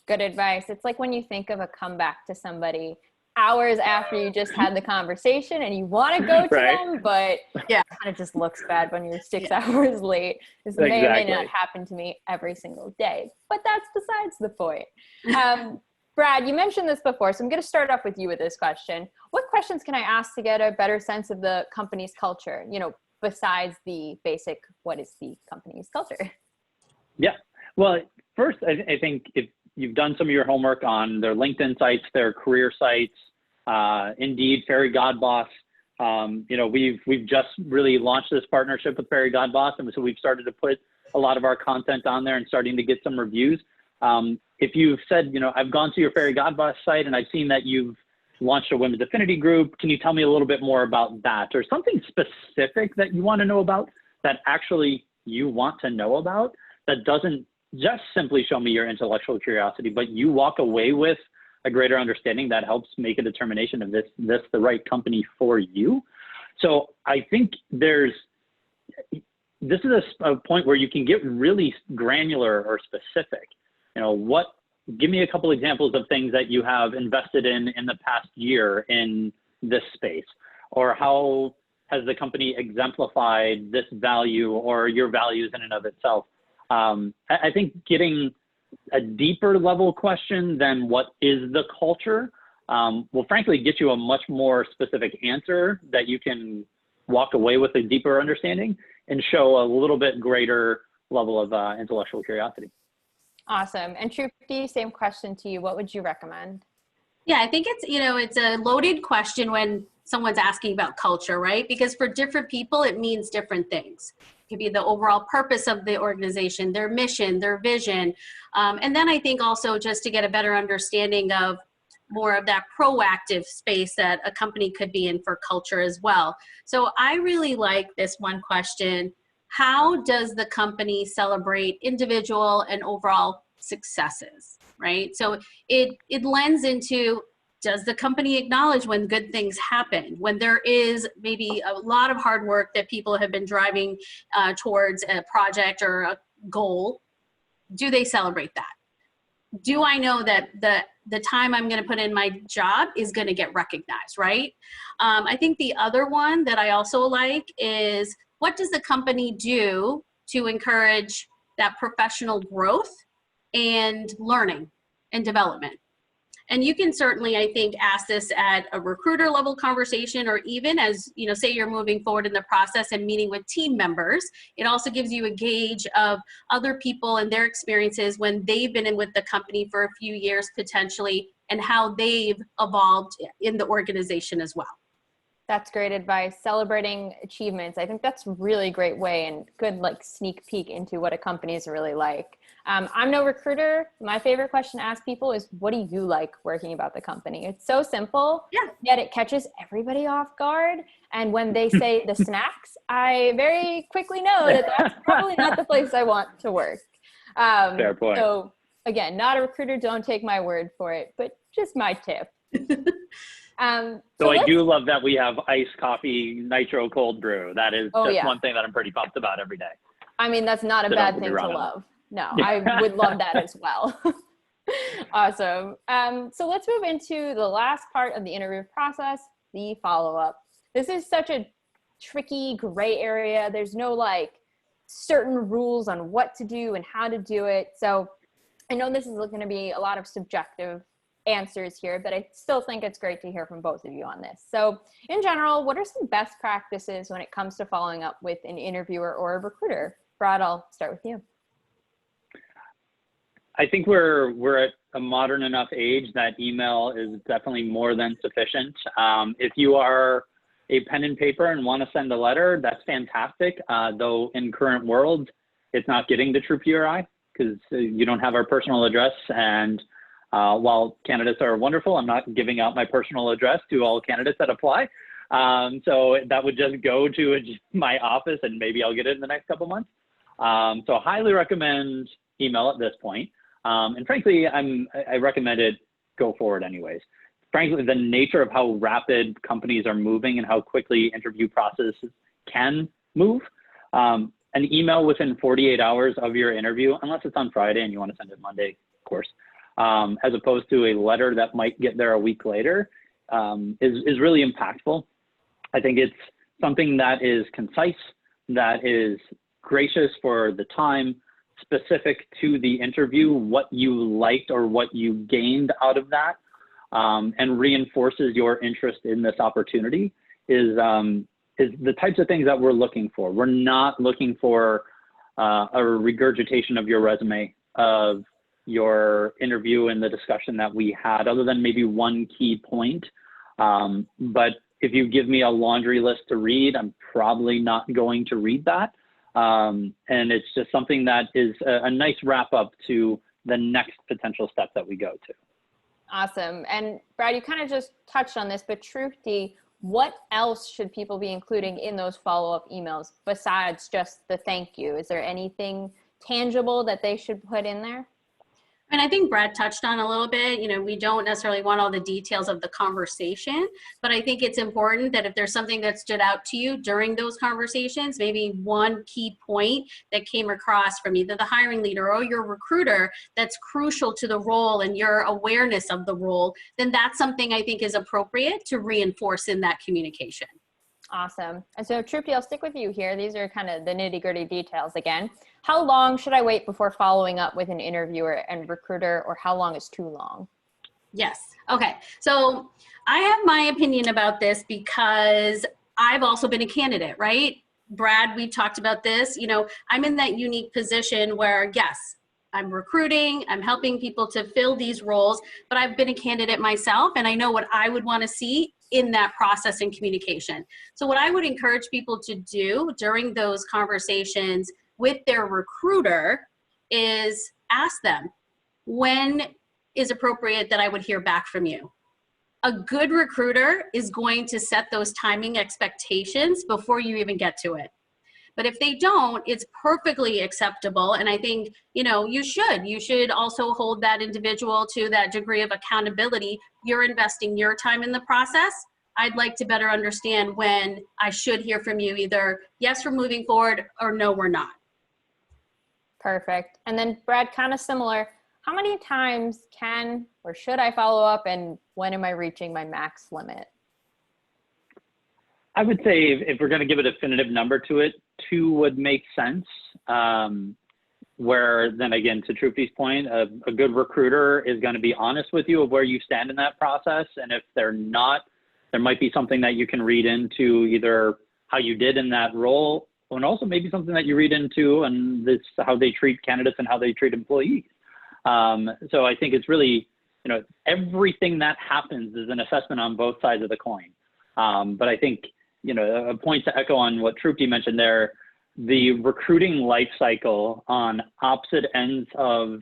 Good advice. It's like when you think of a comeback to somebody hours after you just had the conversation and you want to go to them, but yeah, it kind of just looks bad when you're 6 hours late. This may or may not happen to me every single day, but that's besides the point. Brad, you mentioned this before, so I'm going to start off with you with this question. What questions can I ask to get a better sense of the company's culture, besides the basic, what is the company's culture? Yeah. Well, first, I think if you've done some of your homework on their LinkedIn sites, their career sites, Indeed, Fairygodboss, we've just really launched this partnership with Fairygodboss, and so we've started to put a lot of our content on there and starting to get some reviews. If you've said, I've gone to your Fairygodboss site and I've seen that you've launched a women's affinity group, can you tell me a little bit more about that, or something specific that you want to know about that actually you want to know about, that doesn't just simply show me your intellectual curiosity, but you walk away with a greater understanding that helps make a determination of this the right company for you. So I think this is a point where you can get really granular or specific. Give me a couple examples of things that you have invested in the past year in this space, or how has the company exemplified this value or your values in and of itself. I think getting a deeper level question than what is the culture will frankly get you a much more specific answer that you can walk away with a deeper understanding and show a little bit greater level of intellectual curiosity. Awesome. And Trupti, same question to you. What would you recommend? Yeah, I think it's a loaded question when someone's asking about culture, right? Because for different people, it means different things. It could be the overall purpose of the organization, their mission, their vision. And then I think also just to get a better understanding of more of that proactive space that a company could be in for culture as well. So I really like this one question. How does the company celebrate individual and overall successes, right? So it lends into Does the company acknowledge when good things happen? When there is maybe a lot of hard work that people have been driving towards a project or a goal, do they celebrate that? Do I know that the time I'm going to put in my job is going to get recognized, right? I think the other one that I also like is, what does the company do to encourage that professional growth and learning and development? And you can certainly, I think, ask this at a recruiter level conversation, or even as, you know, say you're moving forward in the process and meeting with team members. It also gives you a gauge of other people and their experiences when they've been in with the company for a few years potentially, and how they've evolved in the organization as well. That's great advice. Celebrating achievements. I think that's a really great way and good like sneak peek into what a company is really like. I'm no recruiter. My favorite question to ask people is, what do you like working about the company? It's so simple, yet it catches everybody off guard. And when they say the snacks, I very quickly know that that's probably not the place I want to work. Fair point. So again, not a recruiter, don't take my word for it, but just my tip. So I do love that we have iced coffee, nitro cold brew. That is one thing that I'm pretty pumped about every day. I mean, that's not a bad thing to love. No, I would love that as well. Awesome. So let's move into the last part of the interview process, the follow-up. This is such a tricky gray area. There's no like certain rules on what to do and how to do it. So I know this is going to be a lot of subjective answers here, but I still think it's great to hear from both of you on this. So in general, what are some best practices when it comes to following up with an interviewer or a recruiter? Brad, I'll start with you. I think we're at a modern enough age that email is definitely more than sufficient. If you are a pen and paper and want to send a letter, that's fantastic. Though in current world, it's not getting the true PRI because you don't have our personal address. And while candidates are wonderful, I'm not giving out my personal address to all candidates that apply. So that would just go to my office and maybe I'll get it in the next couple months. So highly recommend email at this point. And frankly, I recommend it go forward anyways. Frankly, the nature of how rapid companies are moving and how quickly interview processes can move, an email within 48 hours of your interview, unless it's on Friday and you want to send it Monday, of course, as opposed to a letter that might get there a week later, is really impactful. I think it's something that is concise, that is gracious for the time, specific to the interview, what you liked or what you gained out of that, and reinforces your interest in this opportunity is the types of things that we're looking for. We're not looking for a regurgitation of your resume, of your interview and the discussion that we had, other than maybe one key point. But if you give me a laundry list to read, I'm probably not going to read that. And it's just something that is a nice wrap up to the next potential step that we go to. Awesome. And Brad, you kind of just touched on this, but Trupti, what else should people be including in those follow-up emails besides just the thank you? Is there anything tangible that they should put in there? And I think Brad touched on a little bit, you know, we don't necessarily want all the details of the conversation, but I think it's important that if there's something that stood out to you during those conversations, maybe one key point that came across from either the hiring leader or your recruiter that's crucial to the role and your awareness of the role, then that's something I think is appropriate to reinforce in that communication. Awesome. And so Trupti, I'll stick with you here. These are kind of the nitty-gritty details again. How long should I wait before following up with an interviewer and recruiter, or how long is too long? Yes. Okay. So I have my opinion about this because I've also been a candidate, right? Brad, we've talked about this. You know, I'm in that unique position where, yes, I'm recruiting, I'm helping people to fill these roles, but I've been a candidate myself and I know what I would want to see in that process and communication. So what I would encourage people to do during those conversations with their recruiter is ask them, when is appropriate that I would hear back from you? A good recruiter is going to set those timing expectations before you even get to it. But if they don't, it's perfectly acceptable. And I think, you know, you should also hold that individual to that degree of accountability. You're investing your time in the process. I'd like to better understand when I should hear from you, either yes, we're moving forward, or no, we're not. Perfect. And then Brad, kind of similar, how many times can or should I follow up, and when am I reaching my max limit? I would say if we're going to give a definitive number to it, 2 would make sense. Where then again, to Trupti's point, a good recruiter is going to be honest with you of where you stand in that process. And if they're not, there might be something that you can read into either how you did in that role, and also maybe something that you read into and this how they treat candidates and how they treat employees. So I think it's really, you know, everything that happens is an assessment on both sides of the coin. But I think, you know, a point to echo on what Trupti mentioned there, the recruiting life cycle on opposite ends of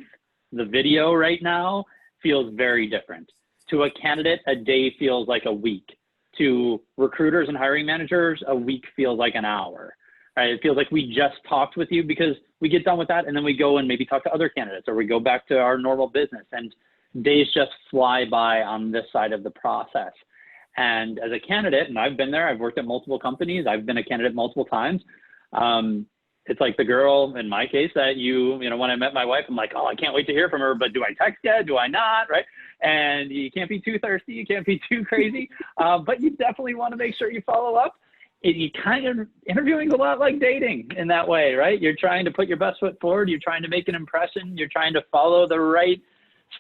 the video right now feels very different. To a candidate, a day feels like a week. To recruiters and hiring managers, a week feels like an hour. Right? It feels like we just talked with you because we get done with that and then we go and maybe talk to other candidates, or we go back to our normal business, and days just fly by on this side of the process. And as a candidate, and I've been there, I've worked at multiple companies, I've been a candidate multiple times. It's like the girl, in my case, that you know, when I met my wife, I'm like, oh, I can't wait to hear from her, but do I text yet? Do I not, right? And you can't be too thirsty, you can't be too crazy, but you definitely want to make sure you follow up. You kind of, interviewing is a lot like dating in that way, right? You're trying to put your best foot forward, you're trying to make an impression, you're trying to follow the right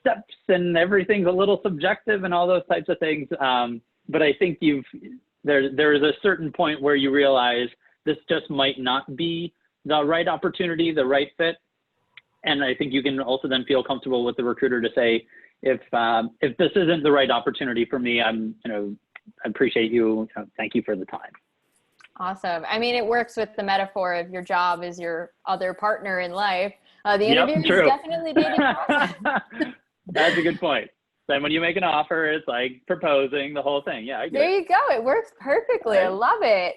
steps, and everything's a little subjective and all those types of things. But I think there is a certain point where you realize this just might not be the right opportunity, the right fit. And I think you can also then feel comfortable with the recruiter to say, if this isn't the right opportunity for me, I appreciate you, thank you for the time. Awesome. I mean, it works with the metaphor of your job is your other partner in life. The interview is definitely dating process. That's a good point. Then when you make an offer, it's like proposing, the whole thing. Yeah, I get There you go. It works perfectly. Right. I love it.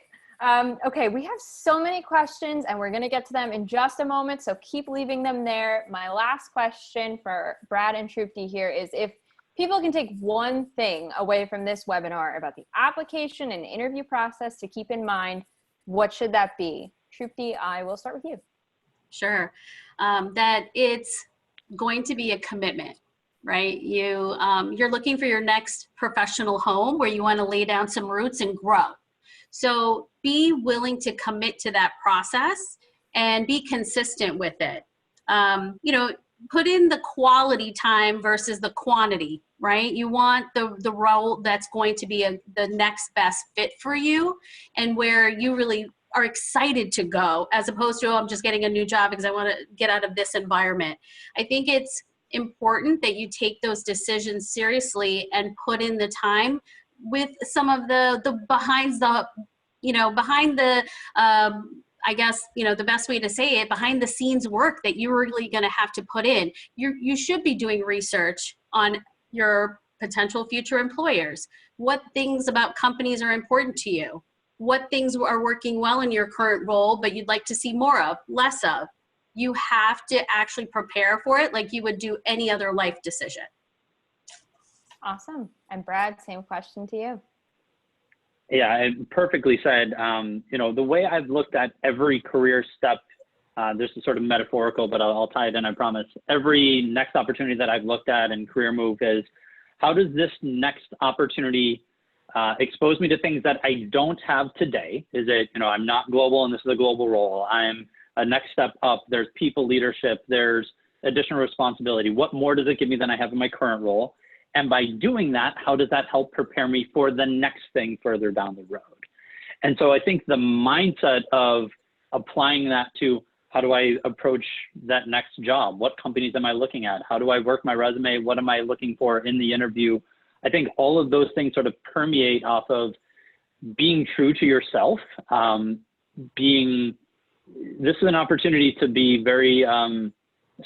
Okay, we have so many questions, and we're going to get to them in just a moment, so keep leaving them there. My last question for Brad and Trupti here is, if people can take one thing away from this webinar about the application and interview process to keep in mind, what should that be? Trupti, I will start with you. Sure. That it's going to be a commitment, right? You're looking for your next professional home where you want to lay down some roots and grow. So be willing to commit to that process and be consistent with it. Put in the quality time versus the quantity, right? You want the role that's going to be the next best fit for you, and where you really are excited to go, as opposed to, oh, I'm just getting a new job because I want to get out of this environment. I think it's important that you take those decisions seriously and put in the time with some of the behind the I guess, the best way to say it, behind the scenes work that you're really going to have to put in. You should be doing research on your potential future employers. What things about companies are important to you? What things are working well in your current role, but you'd like to see more of, less of? You have to actually prepare for it like you would do any other life decision. Awesome. And Brad, same question to you. Yeah, perfectly said. The way I've looked at every career step, this is sort of metaphorical, but I'll tie it in, I promise. Every next opportunity that I've looked at and career move is, how does this next opportunity expose me to things that I don't have today? Is it, I'm not global and this is a global role. I'm a next step up. There's people leadership. There's additional responsibility. What more does it give me than I have in my current role? And by doing that, how does that help prepare me for the next thing further down the road? And so I think the mindset of applying that to, how do I approach that next job? What companies am I looking at? How do I work my resume? What am I looking for in the interview? I think all of those things sort of permeate off of being true to yourself. This is an opportunity to be very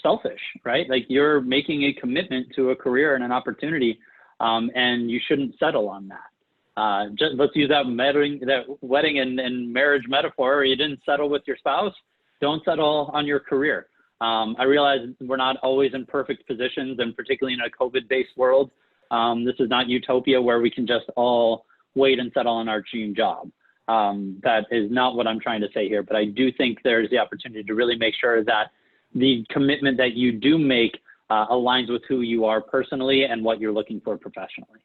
selfish, right? Like, you're making a commitment to a career and an opportunity, and you shouldn't settle on that. let's use that wedding and marriage metaphor. You didn't settle with your spouse, don't settle on your career. I realize we're not always in perfect positions, and particularly in a COVID-based world, this is not utopia where we can just all wait and settle on our dream job. That is not what I'm trying to say here, but I do think there's the opportunity to really make sure that the commitment that you do make aligns with who you are personally and what you're looking for professionally.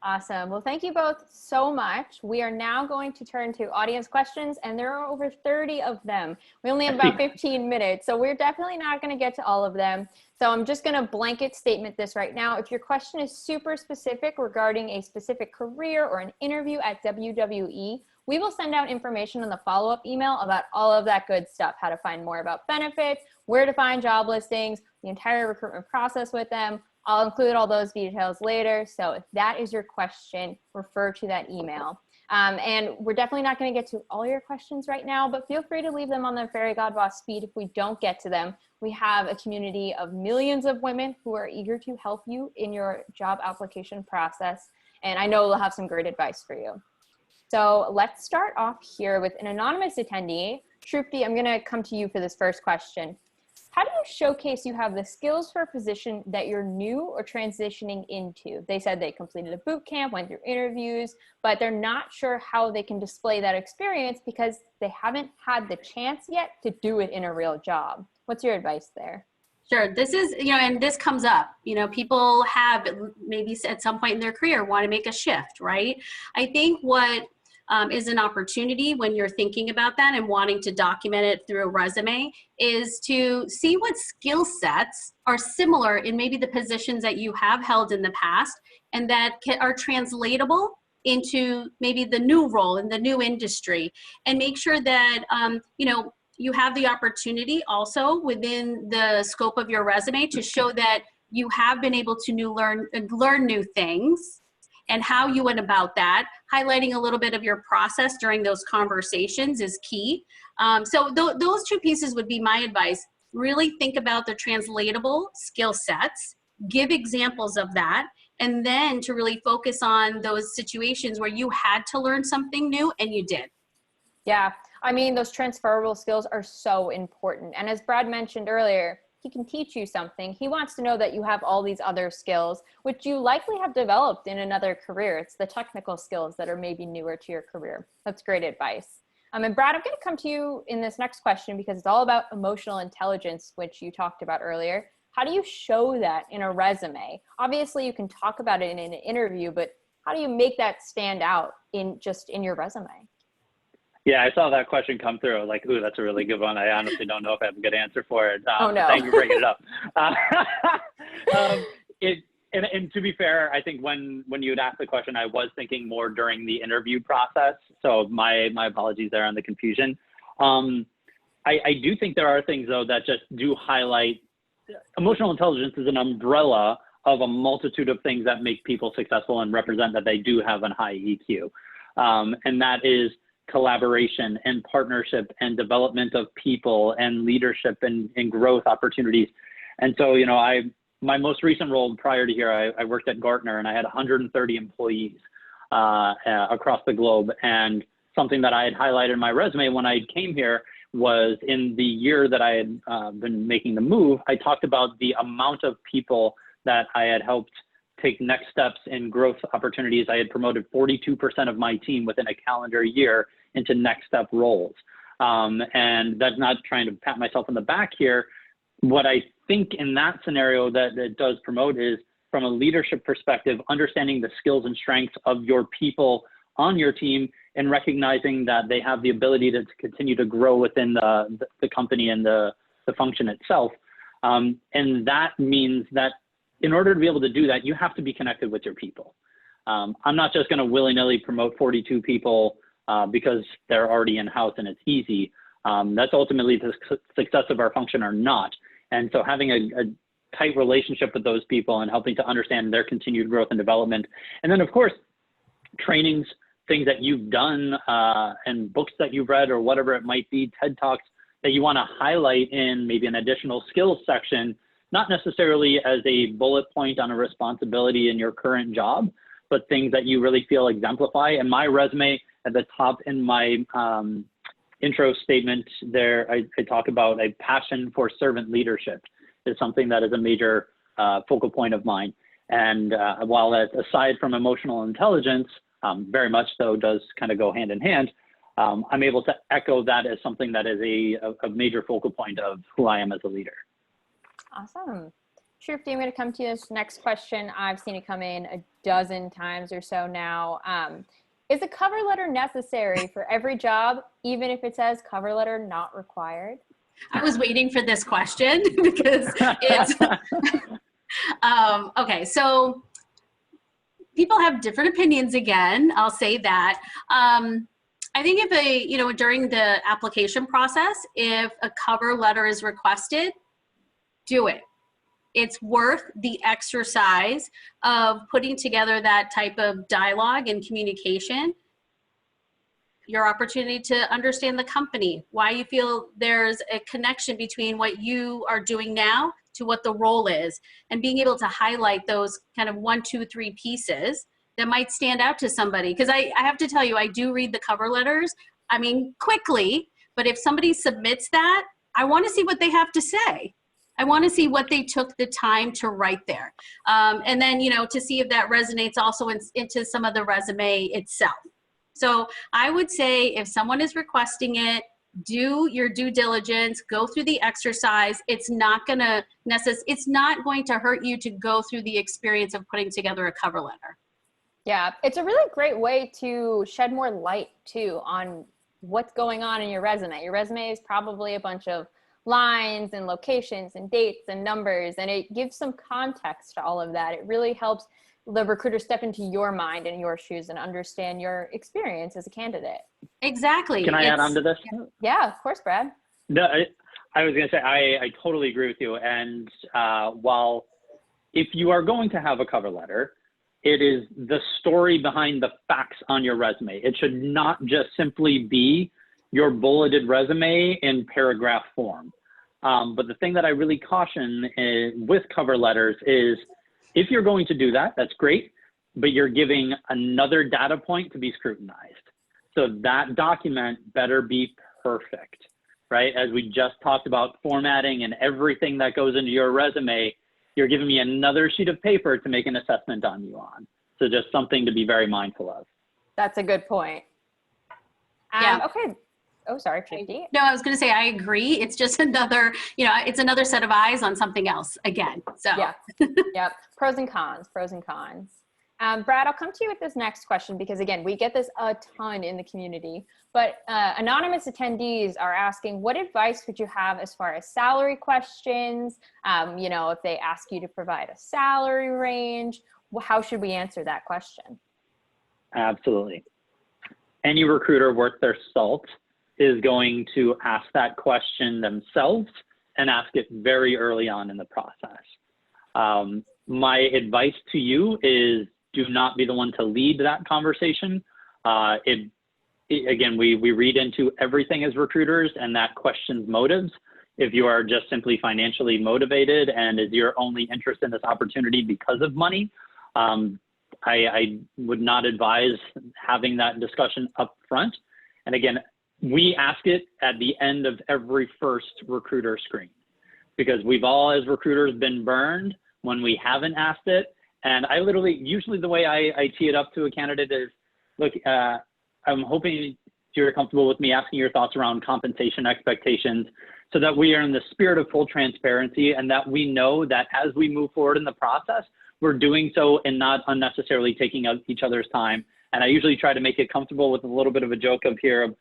Awesome. Well, thank you both so much. We are now going to turn to audience questions, and there are over 30 of them. We only have about 15 minutes, so we're definitely not going to get to all of them. So I'm just going to blanket statement this right now. If your question is super specific regarding a specific career or an interview at WWE, we will send out information on the follow-up email about all of that good stuff, how to find more about benefits, where to find job listings, the entire recruitment process with them. I'll include all those details later. So if that is your question, refer to that email. And we're definitely not going to get to all your questions right now, but feel free to leave them on the Fairygodboss feed if we don't get to them. We have a community of millions of women who are eager to help you in your job application process. And I know we'll have some great advice for you. So let's start off here with an anonymous attendee. Shrupti, I'm going to come to you for this first question. How do you showcase you have the skills for a position that you're new or transitioning into? They said they completed a boot camp, went through interviews, but they're not sure how they can display that experience because they haven't had the chance yet to do it in a real job. What's your advice there? Sure. This is, and this comes up, people have maybe at some point in their career want to make a shift, right? I think what is an opportunity when you're thinking about that and wanting to document it through a resume is to see what skill sets are similar in maybe the positions that you have held in the past and that are translatable into maybe the new role in the new industry, and make sure that, you have the opportunity also within the scope of your resume to show that you have been able to learn new things and how you went about that. Highlighting a little bit of your process during those conversations is key. So those two pieces would be my advice. Really think about the translatable skill sets, give examples of that, and then to really focus on those situations where you had to learn something new and you did. Yeah, I mean, those transferable skills are so important. And as Brad mentioned earlier, he can teach you something. He wants to know that you have all these other skills, which you likely have developed in another career. It's the technical skills that are maybe newer to your career. That's great advice. And Brad, I'm going to come to you in this next question because it's all about emotional intelligence, which you talked about earlier. How do you show that in a resume? Obviously, you can talk about it in an interview, but how do you make that stand out in your resume? Yeah, I saw that question come through. Like, ooh, that's a really good one. I honestly don't know if I have a good answer for it. Oh, no. Thank you for bringing it up. And to be fair, I think when you had asked the question, I was thinking more during the interview process. So my apologies there on the confusion. I do think there are things, though, that just do highlight emotional intelligence is an umbrella of a multitude of things that make people successful and represent that they do have a high EQ. And that is collaboration and partnership and development of people and leadership and growth opportunities. And so, my most recent role prior to here, I worked at Gartner and I had 130 employees across the globe. And something that I had highlighted in my resume when I came here was in the year that I had been making the move, I talked about the amount of people that I had helped take next steps in growth opportunities. I had promoted 42% of my team within a calendar year into next step roles. And that's not trying to pat myself on the back here. What I think in that scenario that it does promote is, from a leadership perspective, understanding the skills and strengths of your people on your team and recognizing that they have the ability to continue to grow within the company and the function itself. And that means that in order to be able to do that, you have to be connected with your people. I'm not just going to willy-nilly promote 42 people because they're already in-house and it's easy. That's ultimately the success of our function or not. And so having a tight relationship with those people and helping to understand their continued growth and development. And then, of course, trainings, things that you've done and books that you've read or whatever it might be, TED Talks that you want to highlight in maybe an additional skills section, not necessarily as a bullet point on a responsibility in your current job, but things that you really feel exemplify. And my resume at the top in my intro statement there, I talk about a passion for servant leadership is something that is a major focal point of mine. And while that, aside from emotional intelligence, very much so does kind of go hand in hand, I'm able to echo that as something that is a major focal point of who I am as a leader. Awesome. Shruti, I'm going to come to this next question. I've seen it come in a dozen times or so now. Is a cover letter necessary for every job, even if it says cover letter not required? I was waiting for this question because it's, okay, so people have different opinions again, I'll say that. I think if during the application process, if a cover letter is requested, do it. It's worth the exercise of putting together that type of dialogue and communication. Your opportunity to understand the company, why you feel there's a connection between what you are doing now to what the role is, and being able to highlight those kind of 1, 2, 3 pieces that might stand out to somebody. Because I have to tell you, I do read the cover letters, I mean, quickly, but if somebody submits that, I want to see what they have to say. I want to see what they took the time to write there. And then, to see if that resonates also into some of the resume itself. So I would say if someone is requesting it, do your due diligence, go through the exercise. It's not going to hurt you to go through the experience of putting together a cover letter. Yeah, it's a really great way to shed more light too on what's going on in your resume. Your resume is probably a bunch of lines and locations and dates and numbers, and it gives some context to all of that. It really helps the recruiter step into your mind and your shoes and understand your experience as a candidate. Exactly. Can I add on to this? Yeah, of course, Brad. No, I was going to say, I totally agree with you. And while if you are going to have a cover letter, it is the story behind the facts on your resume. It should not just simply be your bulleted resume in paragraph form. But the thing that I really caution with cover letters is if you're going to do that, that's great, but you're giving another data point to be scrutinized. So that document better be perfect, right? As we just talked about formatting and everything that goes into your resume, you're giving me another sheet of paper to make an assessment on you on. So just something to be very mindful of. That's a good point. Yeah. Okay. Oh, sorry, Shruti. No, I was going to say, I agree. It's just another, it's another set of eyes on something else again. So yeah, yep. Pros and cons. Brad, I'll come to you with this next question because again, we get this a ton in the community, but anonymous attendees are asking, what advice would you have as far as salary questions? If they ask you to provide a salary range, how should we answer that question? Absolutely. Any recruiter worth their salt is going to ask that question themselves and ask it very early on in the process. My advice to you is do not be the one to lead that conversation. Again, we read into everything as recruiters, and that questions motives. If you are just simply financially motivated and is your only interest in this opportunity because of money, I would not advise having that discussion up front. And again, we ask it at the end of every first recruiter screen because we've all as recruiters been burned when we haven't asked it. And I usually the way I tee it up to a candidate is, look, I'm hoping you're comfortable with me asking your thoughts around compensation expectations so that we are in the spirit of full transparency and that we know that as we move forward in the process, we're doing so and not unnecessarily taking up each other's time. And I usually try to make it comfortable with a little bit of a joke of here.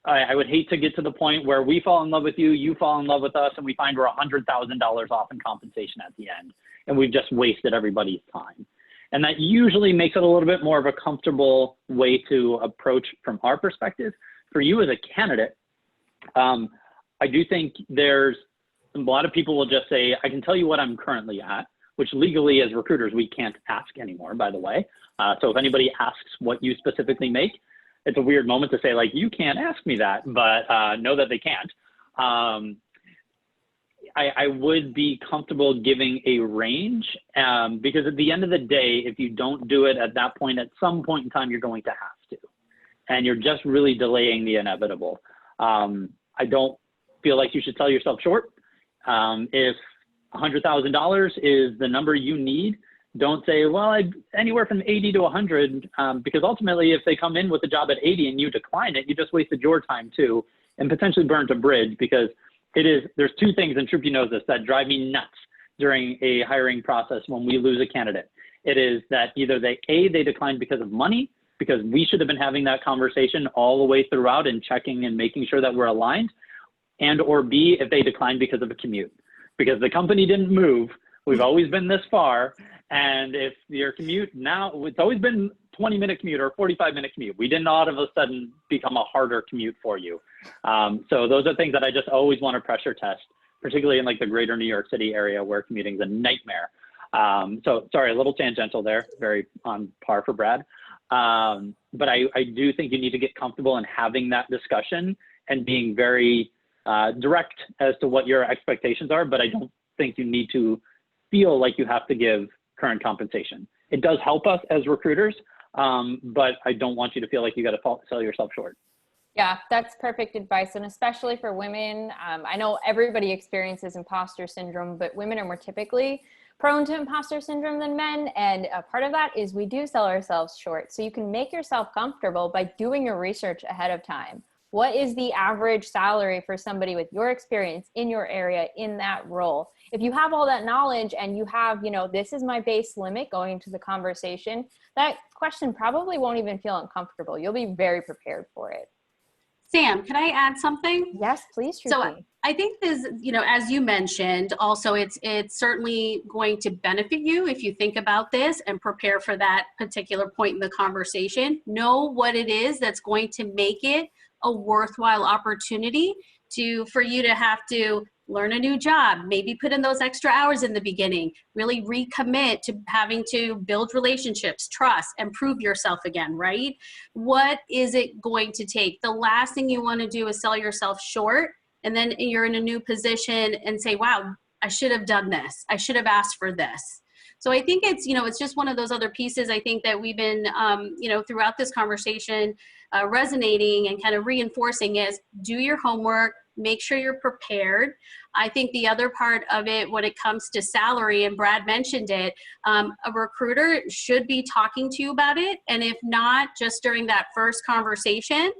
I would hate to get to the point where we fall in love with you, you fall in love with us, and we find we're $100,000 off in compensation at the end, and we've just wasted everybody's time. And that usually makes it a little bit more of a comfortable way to approach from our perspective. For you as a candidate, I do think there's a lot of people will just say, I can tell you what I'm currently at, which legally as recruiters, we can't ask anymore, by the way. So if anybody asks what you specifically make, it's a weird moment to say, like, you can't ask me that, but know that they can't. I would be comfortable giving a range because at the end of the day, if you don't do it at that point, at some point in time, you're going to have to. And you're just really delaying the inevitable. I don't feel like you should sell yourself short. If $100,000 is the number you need, don't say, well, anywhere from 80 to 100, because ultimately if they come in with a job at 80 and you decline it, you just wasted your time too, and potentially burnt a bridge, because there's two things, and Shruti knows this, that drive me nuts during a hiring process when we lose a candidate. It is that either they declined because of money, because we should have been having that conversation all the way throughout and checking and making sure that we're aligned, and or B, if they declined because of a commute, because the company didn't move. We've always been this far. And if your commute now, it's always been 20-minute commute or 45-minute commute. We didn't all of a sudden become a harder commute for you. So those are things that I just always want to pressure test, particularly in like the greater New York City area where commuting is a nightmare. So sorry, a little tangential there, very on par for Brad. But I do think you need to get comfortable in having that discussion and being very direct as to what your expectations are, but I don't think you need to feel like you have to give current compensation. It does help us as recruiters, but I don't want you to feel like you got to sell yourself short. Yeah, that's perfect advice. And especially for women, I know everybody experiences imposter syndrome, but women are more typically prone to imposter syndrome than men. And a part of that is we do sell ourselves short. So you can make yourself comfortable by doing your research ahead of time. What is the average salary for somebody with your experience in your area in that role? If you have all that knowledge and you have, this is my base limit going into the conversation, that question probably won't even feel uncomfortable. You'll be very prepared for it. Sam, can I add something? Yes, please, Shruti. So I think this, as you mentioned, also it's certainly going to benefit you if you think about this and prepare for that particular point in the conversation. Know what it is that's going to make it a worthwhile opportunity for you to have to learn a new job, maybe put in those extra hours in the beginning, really recommit to having to build relationships, trust, and prove yourself again, right? What is it going to take? The last thing you want to do is sell yourself short, and then you're in a new position and say, wow, I should have done this. I should have asked for this. So I think it's, it's just one of those other pieces I think that we've been, throughout this conversation resonating and kind of reinforcing is do your homework, make sure you're prepared. I think the other part of it when it comes to salary, and Brad mentioned it, a recruiter should be talking to you about it. And if not, just during that first conversation,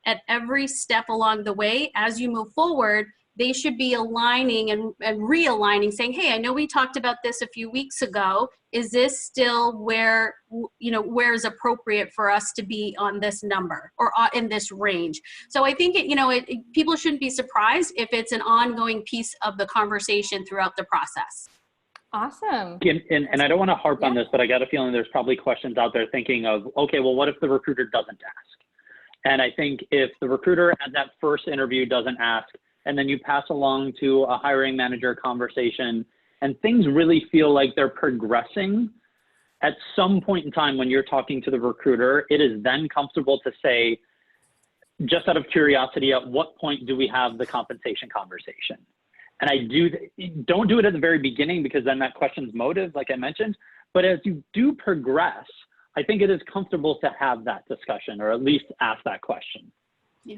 at every step along the way, as you move forward, they should be aligning and realigning, saying, hey, I know we talked about this a few weeks ago. Is this still where is appropriate for us to be on this number or in this range? So I think, people shouldn't be surprised if it's an ongoing piece of the conversation throughout the process. Awesome. And I don't want to harp on this, but I got a feeling there's probably questions out there thinking of, okay, well, what if the recruiter doesn't ask? And I think if the recruiter at that first interview doesn't ask, and then you pass along to a hiring manager conversation and things really feel like they're progressing, at some point in time when you're talking to the recruiter, it is then comfortable to say, just out of curiosity, at what point do we have the compensation conversation? And don't do it at the very beginning because then that questions motive, like I mentioned, but as you do progress, I think it is comfortable to have that discussion or at least ask that question. Yeah.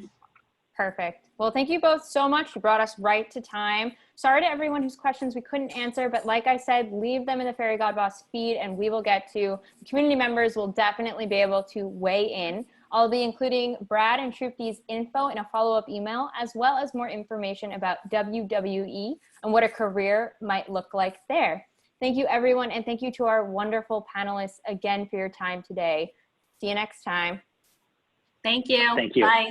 Perfect. Well, thank you both so much. You brought us right to time. Sorry to everyone whose questions we couldn't answer, but like I said, leave them in the Fairygodboss feed and we will get to. The community members will definitely be able to weigh in. I'll be including Brad and Shruti's info in a follow-up email, as well as more information about WWE and what a career might look like there. Thank you, everyone, and thank you to our wonderful panelists again for your time today. See you next time. Thank you. Thank you. Bye.